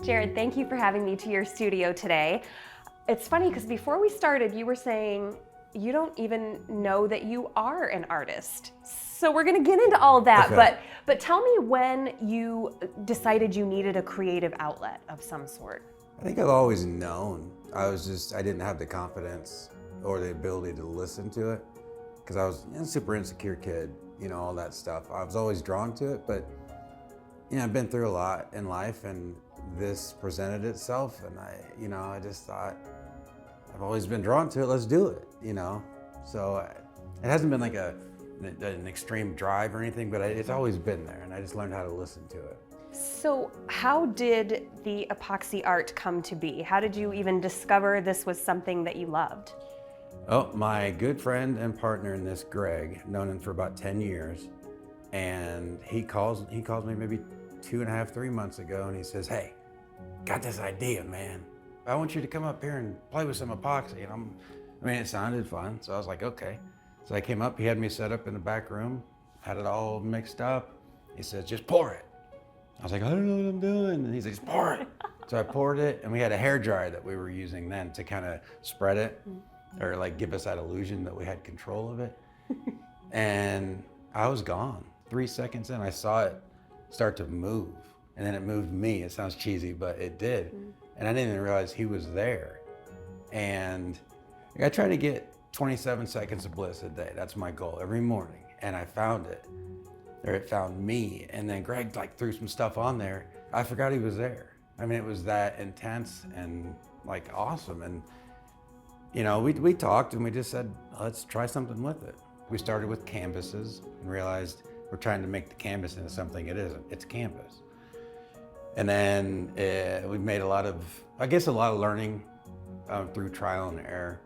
Jared, thank you for having me to your studio today. It's funny because before we started, you were saying you don't even know that you are an artist. So we're gonna get into all that, Okay. but tell me when you decided you needed a creative outlet of some sort. I think I've always known. I didn't have the confidence or the ability to listen to it because I was a super insecure kid, all that stuff. I was always drawn to it, but I've been through a lot in life and this presented itself and I just thought, I've always been drawn to it, let's do it, So it hasn't been like an extreme drive or anything, but it's always been there and I just learned how to listen to it. So how did the epoxy art come to be? How did you even discover this was something that you loved? Oh, my good friend and partner in this, Greg, known him for about 10 years. And he calls me maybe 2.5, 3 months ago and he says, "Hey, got this idea, man. I want you to come up here and play with some epoxy." And it sounded fun. So I was like, okay. So I came up, he had me set up in the back room, had it all mixed up. He said, "Just pour it." I was like, "I don't know what I'm doing." And he's like, "Just pour it." So I poured it and we had a hair dryer that we were using then to kind of spread it or like give us that illusion that we had control of it. And I was gone. 3 seconds in, I saw it start to move and then it moved me. It sounds cheesy, but it did. And I didn't even realize he was there. And I try to get 27 seconds of bliss a day. That's my goal every morning. And I found it, or it found me. And then Greg threw some stuff on there. I forgot he was there. It was that intense and awesome. And we talked and we just said, let's try something with it. We started with canvases and realized we're trying to make the canvas into something it isn't. It's canvas. And then we've made a lot of learning through trial and error.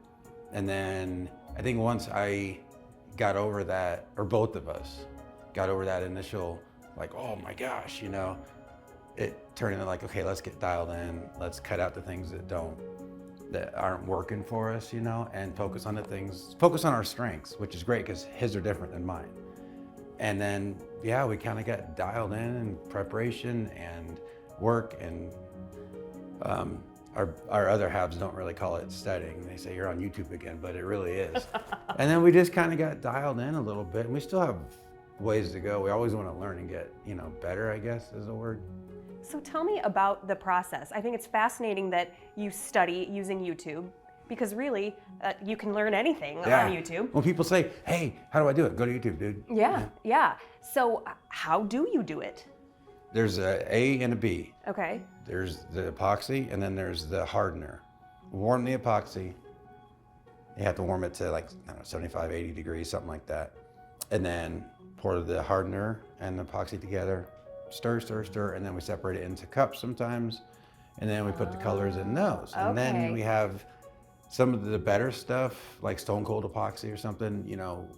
And then I think once I got over that, or both of us got over that initial, oh my gosh, it turned into okay, let's get dialed in. Let's cut out the things that aren't working for us, and focus on our strengths, which is great because his are different than mine. And then, we kind of got dialed in preparation and work and our other halves don't really call it studying. They say you're on YouTube again, but it really is. And then we just kind of got dialed in a little bit and we still have ways to go. We always want to learn and get, better, I guess is a word. So tell me about the process. I think it's fascinating that you study using YouTube because really you can learn anything on YouTube. When people say, "Hey, how do I do it?" Go to YouTube, dude. Yeah. So how do you do it? There's a A and a B. Okay. There's the epoxy and then there's the hardener. Warm the epoxy. You have to warm it to 75, 80 degrees, something like that. And then pour the hardener and the epoxy together. Stir, stir, stir, and then we separate it into cups sometimes. And then we put the colors in those. And then we have some of the better stuff, like Stone Cold epoxy or something,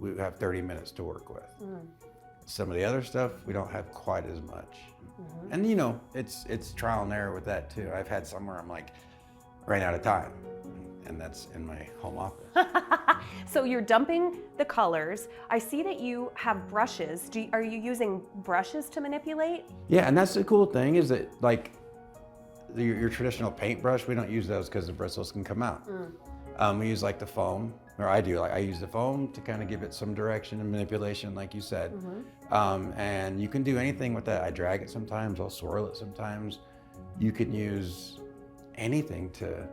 we have 30 minutes to work with. Some of the other stuff, we don't have quite as much. And it's trial and error with that too. I've had some where I'm ran out of time, and that's in my home office. So you're dumping the colors. I see that you have brushes. Are you using brushes to manipulate? Yeah, and that's the cool thing is that your traditional paintbrush, we don't use those because the bristles can come out. We use the foam, or I do. I use the foam to kind of give it some direction and manipulation, like you said. And you can do anything with that. I drag it sometimes, I'll swirl it sometimes. You can use anything to,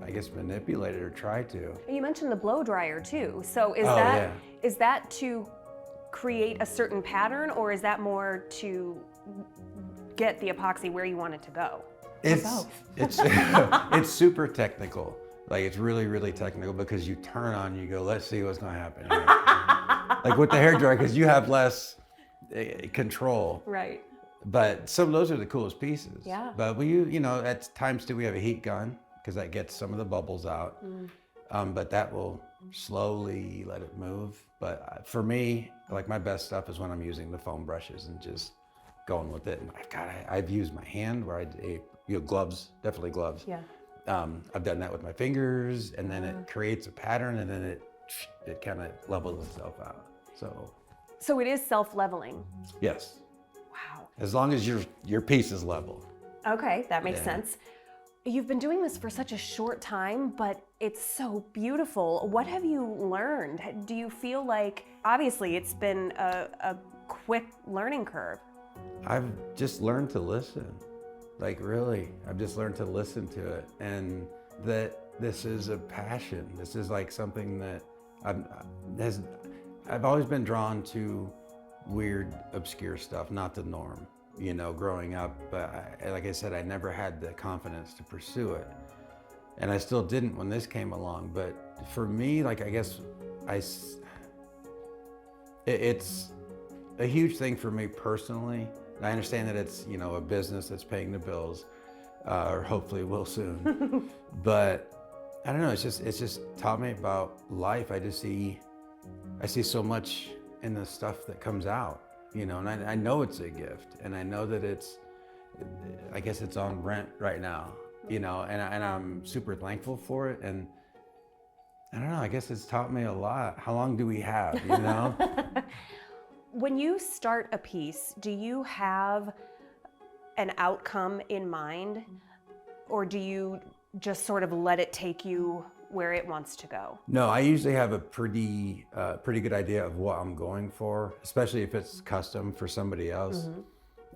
I guess, manipulate it or try to. You mentioned the blow dryer too. So is that to create a certain pattern, or is that more to get the epoxy where you want it to go? It's super technical. It's really, really technical because you turn on, you go, let's see what's going to happen here. With the hairdryer, because you have less control. Right. But some of those are the coolest pieces. Yeah. But we, at times too, we have a heat gun because that gets some of the bubbles out. But that will slowly let it move. But for me, my best stuff is when I'm using the foam brushes and just going with it. And I've used my hand where gloves, definitely gloves. Yeah. I've done that with my fingers, and then it creates a pattern, and then it kind of levels itself out. So it is self-leveling. Yes, Wow. as long as your piece is level. Okay, that makes Yeah. sense. You've been doing this for such a short time, but it's so beautiful. What have you learned? Do you feel like, obviously it's been a quick learning curve. I've just learned to listen. Like really, I've just learned to listen to it, and that this is a passion. This is like something that I've always been drawn to weird, obscure stuff, not the norm, you know, growing up. But like I said, I never had the confidence to pursue it. And I still didn't when this came along. But for me, like, I guess it's a huge thing for me personally. I understand that it's, you know, a business that's paying the bills, or hopefully will soon. But I don't know, it's just taught me about life. I see so much in the stuff that comes out, you know, and I know it's a gift, and I know that I guess it's on rent right now, you know, and I'm super thankful for it. And I don't know, I guess it's taught me a lot. How long do we have, you know? When you start a piece, do you have an outcome in mind, or do you just sort of let it take you where it wants to go? No, I usually have a pretty good idea of what I'm going for, especially if it's custom for somebody else.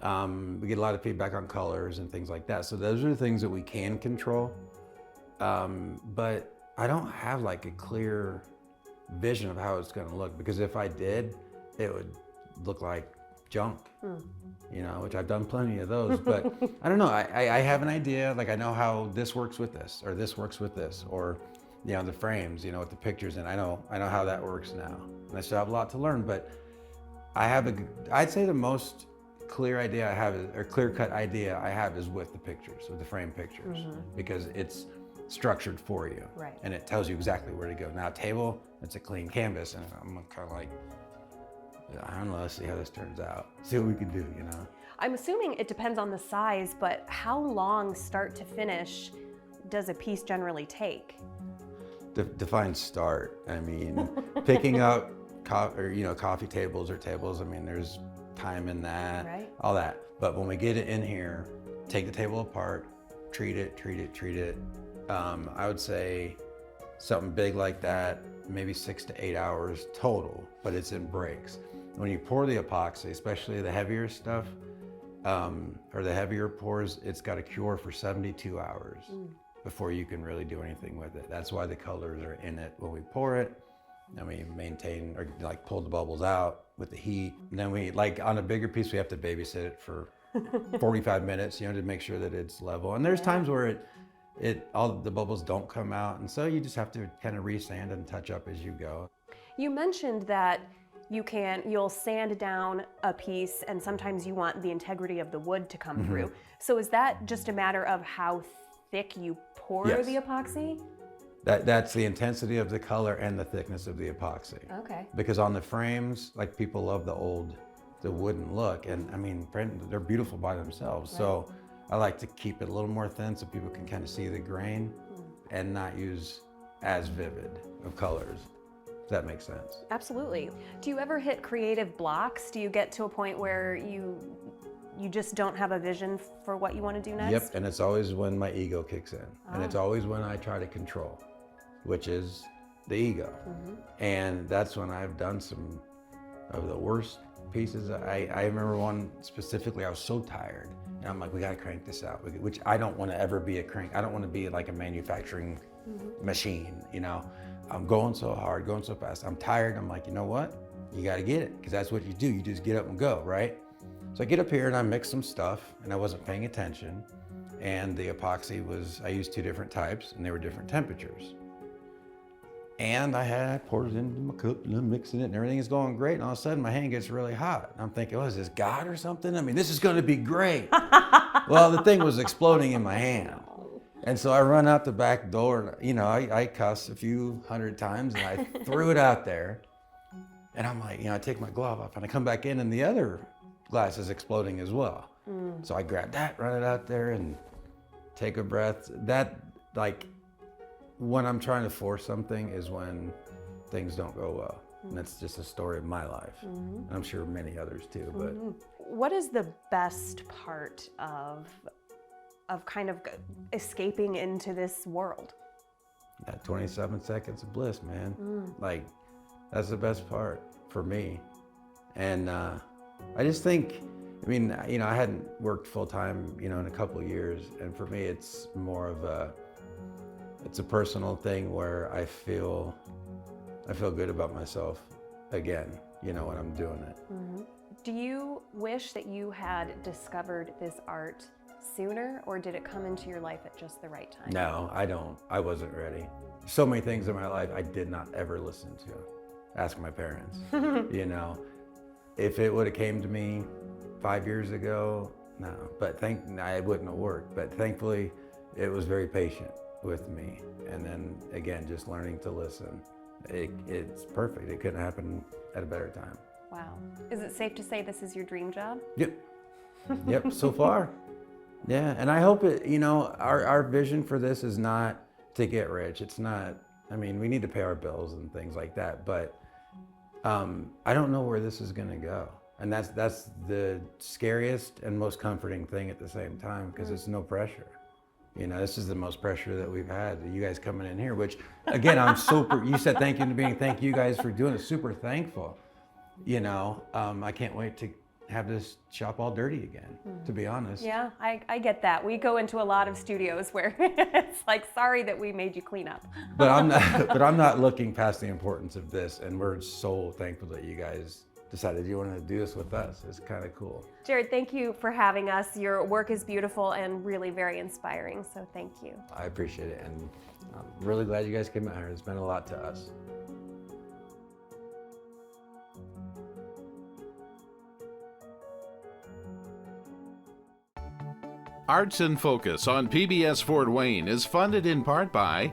We get a lot of feedback on colors and things like that. So those are the things that we can control. But I don't have like a clear vision of how it's going to look, because if I did, it would look like junk, you know, which I've done plenty of those. But I don't know, I have an idea, like I know how this works with this, or this works with this, or, you know, the frames, you know, with the pictures, and I know how that works now. And I still have a lot to learn, but I'd say the most clear idea I have, or clear-cut idea I have, is with the pictures, with the frame pictures, because it's structured for you, Right. and it tells you exactly where to go. Now, table, it's a clean canvas, and I'm kind of like, I don't know, let's see how this turns out. See what we can do, you know? I'm assuming it depends on the size, but how long, start to finish, does a piece generally take? Define start. I mean, picking up coffee tables or tables, I mean, there's time in that, Right. all that. But when we get it in here, take the table apart, treat it. I would say something big like that, maybe 6 to 8 hours total, but it's in breaks. When you pour the epoxy, especially the heavier stuff, or the heavier pours, it's got to cure for 72 hours before you can really do anything with it. That's why the colors are in it when we pour it, and we maintain, or like pull the bubbles out with the heat. And then we, like on a bigger piece, we have to babysit it for 45 minutes, you know, to make sure that it's level. And there's times where all the bubbles don't come out, and so you just have to kind of resand and touch up as you go. You mentioned that you'll sand down a piece, and sometimes you want the integrity of the wood to come through. So is that just a matter of how thick you pour Yes. the epoxy? That's the intensity of the color and the thickness of the epoxy. Okay. Because on the frames, like, people love the wooden look, and I mean, they're beautiful by themselves. Right. So I like to keep it a little more thin so people can kind of see the grain and not use as vivid of colors. Does that make sense? Absolutely. Do you ever hit creative blocks? Do you get to a point where you just don't have a vision for what you want to do next? Yep, and it's always when my ego kicks in. And it's always when I try to control, which is the ego. And that's when I've done some of the worst pieces. I remember one specifically, I was so tired. And I'm like, we gotta crank this out, which I don't want to ever be a crank. I don't want to be like a manufacturing machine, you know? I'm going so hard, going so fast. I'm tired. I'm like, you know what? You gotta get it, because that's what you do. You just get up and go, right? So I get up here and I mix some stuff, and I wasn't paying attention. And the epoxy I used 2 different types, and they were different temperatures. And I poured it into my cup and I'm mixing it, and everything is going great. And all of a sudden my hand gets really hot. And I'm thinking, oh, is this God or something? I mean, this is gonna be great. Well, the thing was exploding in my hand. And so I run out the back door, and you know, I cuss a few hundred times, and I threw it out there. And I'm like, you know, I take my glove off and I come back in, and the other glass is exploding as well. So I grab that, run it out there, and take a breath. That, like, when I'm trying to force something is when things don't go well. And that's just a story of my life. And I'm sure many others too, but. What is the best part of kind of escaping into this world? That 27 seconds of bliss, man. Like, that's the best part for me. And I just think, I mean, you know, I hadn't worked full time, you know, in a couple of years. And for me, it's more of it's a personal thing where I feel good about myself again, you know, when I'm doing it. Do you wish that you had discovered this art sooner, or did it come into your life at just the right time? No, I don't. I wasn't ready. So many things in my life I did not ever listen to. Ask my parents. You know, if it would have came to me 5 years ago, no. But it wouldn't have worked. But thankfully, it was very patient with me. And then again, just learning to listen. It's perfect. It couldn't happen at a better time. Wow. Is it safe to say this is your dream job? Yep. Yep, so far. Yeah, and I hope it, you know, our vision for this is not to get rich. It's not, I mean, we need to pay our bills and things like that, but I don't know where this is gonna go. And that's the scariest and most comforting thing at the same time, because it's no pressure. You know, this is the most pressure that we've had, you guys coming in here, which again, I'm super, you said thank you to me, thank you guys for doing it, super thankful. You know, I can't wait to have this shop all dirty again, to be honest. Yeah, I get that. We go into a lot of studios where it's like, sorry that we made you clean up. But I'm not looking past the importance of this, and we're so thankful that you guys decided you wanted to do this with us. It's kind of cool. Jared, thank you for having us. Your work is beautiful and really very inspiring, so thank you. I appreciate it, and I'm really glad you guys came out here. It's meant a lot to us. Arts in Focus on PBS Fort Wayne is funded in part by